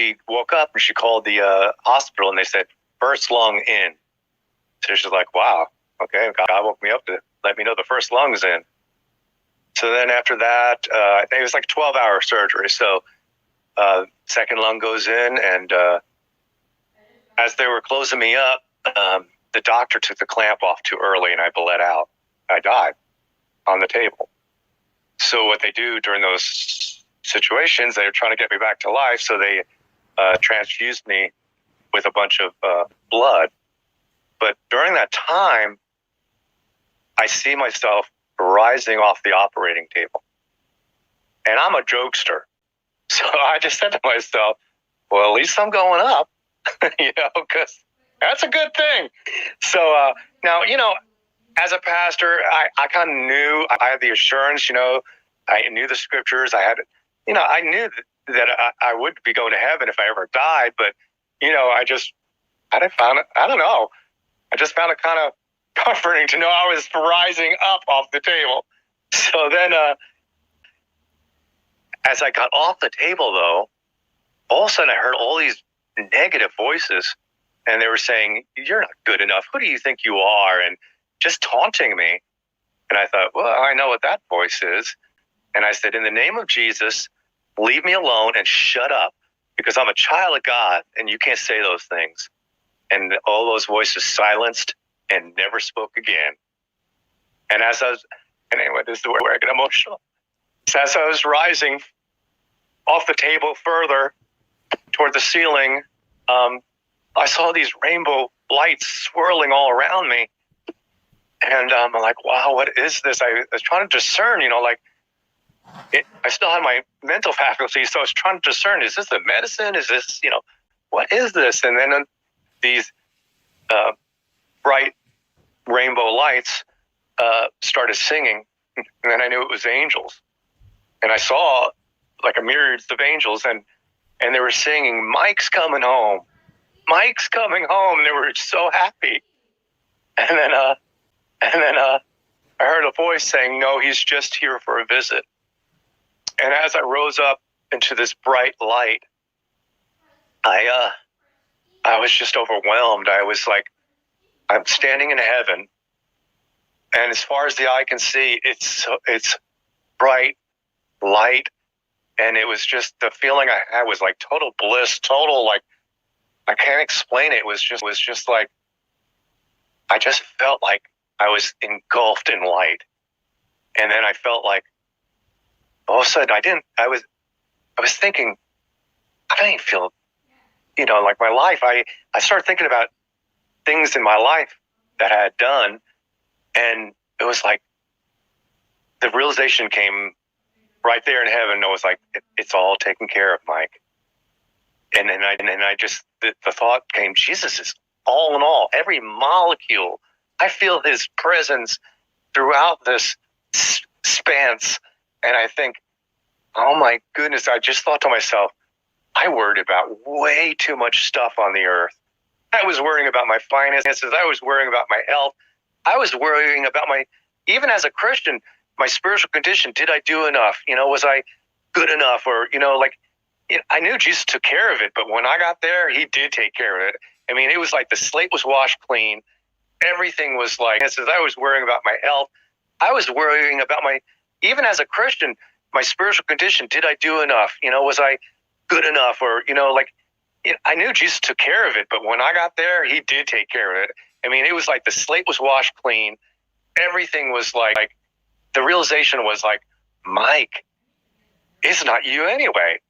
she woke up and she called the hospital, and they said, first lung in. So she's like, wow, okay, God woke me up to let me know the first lung's in. So then after that, I think it was like 12-hour surgery. So second lung goes in, and as they were closing me up, the doctor took the clamp off too early, and I bled out. I died on the table. So what they do during those situations, they're trying to get me back to life, so they transfused me with a bunch of blood. But during that time, I see myself rising off the operating table. And I'm a jokester. So I just said to myself, well, at least I'm going up, because that's a good thing. So now, as a pastor, I kind of knew, I had the assurance, I knew the scriptures. I had, I knew that I would be going to heaven if I ever died. But, I just found it kind of comforting to know I was rising up off the table. So then, as I got off the table, though, all of a sudden I heard all these negative voices, and they were saying, you're not good enough. Who do you think you are? And just taunting me. And I thought, well, I know what that voice is. And I said, in the name of Jesus, leave me alone and shut up, because I'm a child of God and you can't say those things. And all those voices silenced and never spoke again. And as I was, and anyway, this is where I get emotional. So as I was rising off the table further toward the ceiling, I saw these rainbow lights swirling all around me. And I'm like, wow, what is this? I was trying to discern, I still had my mental faculty, so I was trying to discern, is this the medicine? Is this, what is this? And then these bright rainbow lights started singing, and then I knew it was angels. And I saw like a myriads of angels, and they were singing, Mike's coming home. Mike's coming home. And they were so happy. And then I heard a voice saying, no, he's just here for a visit. And as I rose up into this bright light, I was just overwhelmed. I was like, I'm standing in heaven, and as far as the eye can see, it's bright light, and it was just, the feeling I had was like total bliss, total, like, I can't explain it. It was just like, I just felt like I was engulfed in light. And then I felt like, all of a sudden, I was thinking, I don't even feel, like my life. I started thinking about things in my life that I had done, and it was like, the realization came right there in heaven. It was like, it's all taken care of, Mike. And then I just, the thought came, Jesus is all in all, every molecule. I feel his presence throughout this expanse. And I think, oh my goodness, I just thought to myself, I worried about way too much stuff on the earth. I was worrying about my finances. I was worrying about my health. I was worrying about even as a Christian, my spiritual condition. Did I do enough? Was I good enough? Or, I knew Jesus took care of it, but when I got there, he did take care of it. I mean, it was like the slate was washed clean. Everything was like, as I was worrying about my health, I was worrying about even as a Christian, my spiritual condition. Did I do enough? Was I good enough? Or, I knew Jesus took care of it, but when I got there, he did take care of it. I mean, it was like the slate was washed clean. Everything was like the realization was like, Mike, it's not you anyway.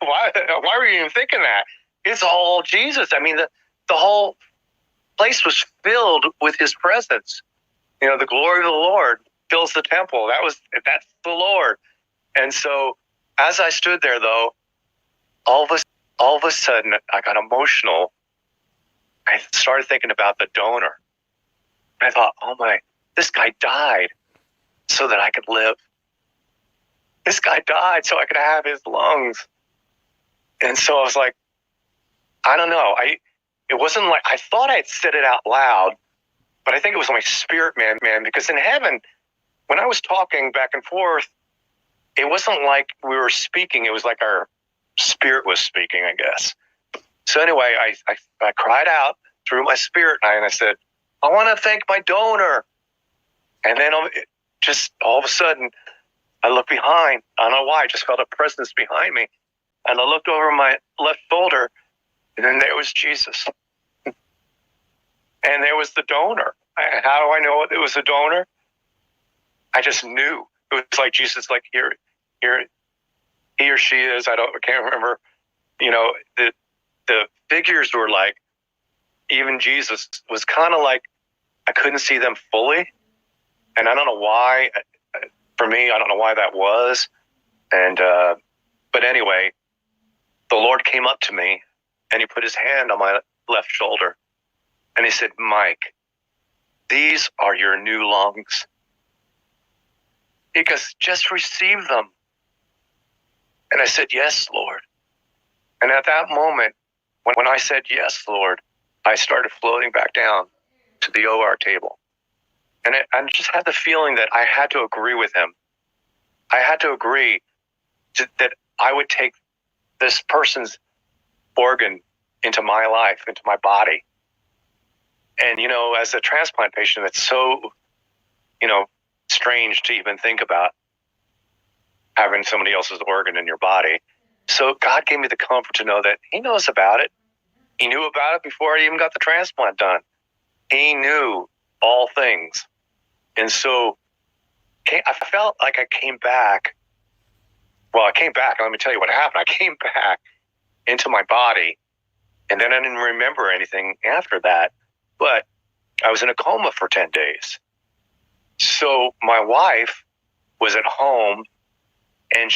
Why were you even thinking that? It's all Jesus. I mean, the whole place was filled with his presence. The glory of the Lord fills the temple. That's the Lord. And so as I stood there, though, all of a sudden I got emotional. I started thinking about the donor. I thought, oh my, this guy died so that I could live. This guy died so I could have his lungs. And so I was like, I don't know. It wasn't like, I thought I'd said it out loud, but I think it was my spirit man, because in heaven, when I was talking back and forth, it wasn't like we were speaking. It was like our spirit was speaking, I guess. So anyway, I cried out through my spirit, and I said, I want to thank my donor. And then just all of a sudden, I looked behind. I don't know why. I just felt a presence behind me. And I looked over my left shoulder, and then there was Jesus. And there was the donor. How do I know it was a donor? I just knew. It was like Jesus, like, here, he or she is. I can't remember. You know, the figures were like, even Jesus was kind of like, I couldn't see them fully. And I don't know why. For me, I don't know why that was. And, but anyway, the Lord came up to me and he put his hand on my left shoulder. And he said, Mike, these are your new lungs. He goes, just receive them. And I said, yes, Lord. And at that moment, when I said, yes, Lord, I started floating back down to the OR table. And I just had the feeling that I had to agree with him. I had to agree that I would take this person's organ into my life, into my body. And, you know, as a transplant patient, it's so, you know, strange to even think about having somebody else's organ in your body. So God gave me the comfort to know that he knows about it. He knew about it before I even got the transplant done. He knew all things. And so I felt like I came back. Well, I came back. Let me tell you what happened. I came back into my body, and then I didn't remember anything after that. But I was in a coma for 10 days. So my wife was at home, and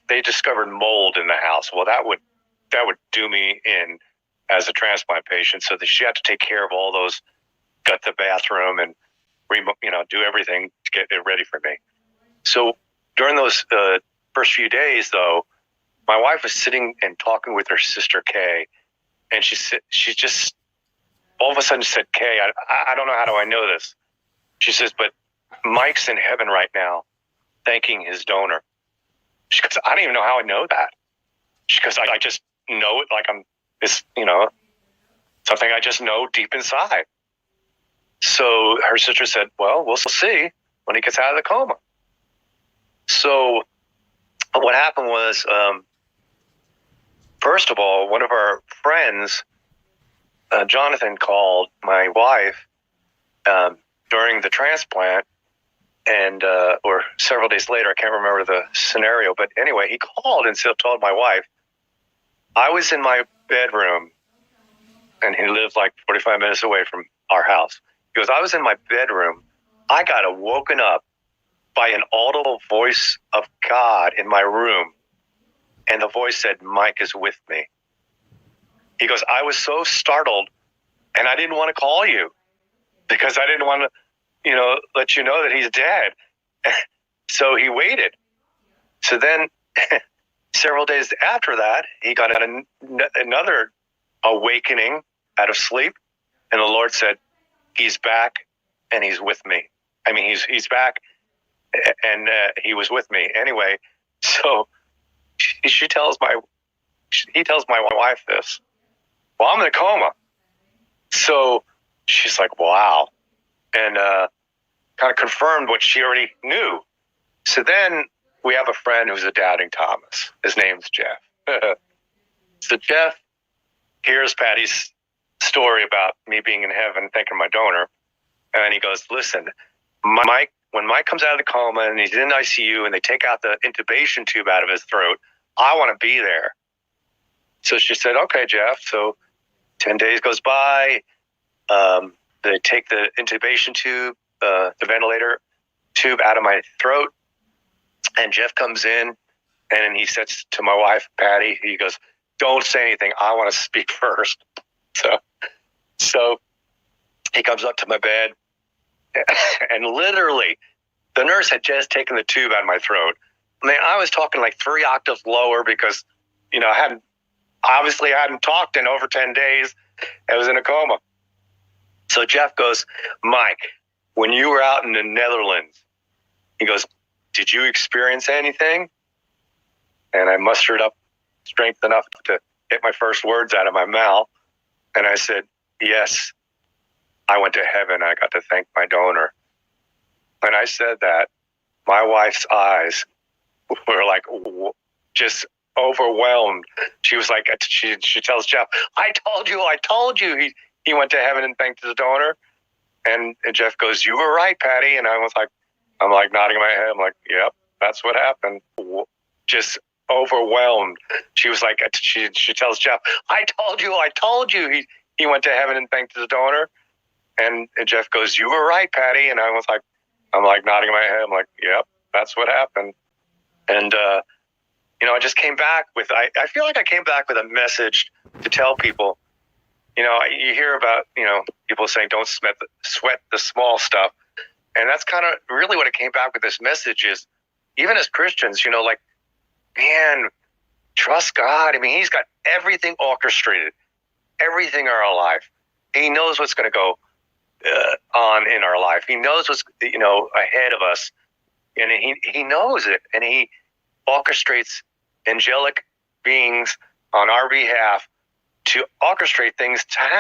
they discovered mold in the house. Well, that would do me in as a transplant patient. So that she had to take care of all those, got the bathroom and do everything to get it ready for me. So during those first few days, though, my wife was sitting and talking with her sister Kay, and she just all of a sudden said, Kay, I don't know how do I know this. She says, but Mike's in heaven right now, thanking his donor. She goes, I don't even know how I know that. She goes, I just know it like it's something I just know deep inside. So her sister said, well, we'll see when he gets out of the coma. So what happened was, first of all, one of our friends, Jonathan, called my wife during the transplant, and or several days later, I can't remember the scenario, but anyway, he called and told my wife, I was in my bedroom, and he lived like 45 minutes away from our house. He goes, I was in my bedroom. I got woken up by an audible voice of God in my room. And the voice said, Mike is with me. He goes, I was so startled, and I didn't want to call you because I didn't want to, let you know that he's dead. So he waited. So then several days after that, he got another awakening out of sleep. And the Lord said, he's back and he's with me. I mean, he's back and he was with me. Anyway, so he tells my wife this. Well, I'm in a coma. So she's like, wow. And kind of confirmed what she already knew. So then we have a friend who's a doubting Thomas. His name's Jeff. So Jeff hears Patty's story about me being in heaven, thanking my donor. And he goes, listen, when Mike comes out of the coma and he's in ICU and they take out the intubation tube out of his throat, I want to be there. So she said, okay, Jeff. So 10 days goes by. They take the intubation tube, the ventilator tube out of my throat. And Jeff comes in and he says to my wife, Patty, he goes, don't say anything. I want to speak first. So he comes up to my bed and literally the nurse had just taken the tube out of my throat. I mean, I was talking like 3 octaves lower because, I hadn't talked in over 10 days. I was in a coma. So Jeff goes, Mike, when you were out in the Netherlands, he goes, did you experience anything? And I mustered up strength enough to get my first words out of my mouth. And I said, yes, I went to heaven. I got to thank my donor. When I said that, my wife's eyes were like just overwhelmed. She was like, she tells Jeff, I told you he went to heaven and thanked his donor. And Jeff goes, you were right, Patty. And I'm like nodding my head. I'm like, yep, that's what happened. Just overwhelmed. She was like, she tells Jeff, I told you he went to heaven and thanked his donor. And Jeff goes, you were right, Patty. And I'm like nodding my head. I'm like, yep, that's what happened. And, I just came back with, I feel like I came back with a message to tell people. You hear about, people saying don't sweat the small stuff. And that's kind of really what it came back with. This message is, even as Christians, man, trust God. I mean, he's got everything orchestrated, everything in our life. He knows what's going to go on in our life. He knows what's, ahead of us. And he knows it. And he orchestrates angelic beings on our behalf to orchestrate things to happen.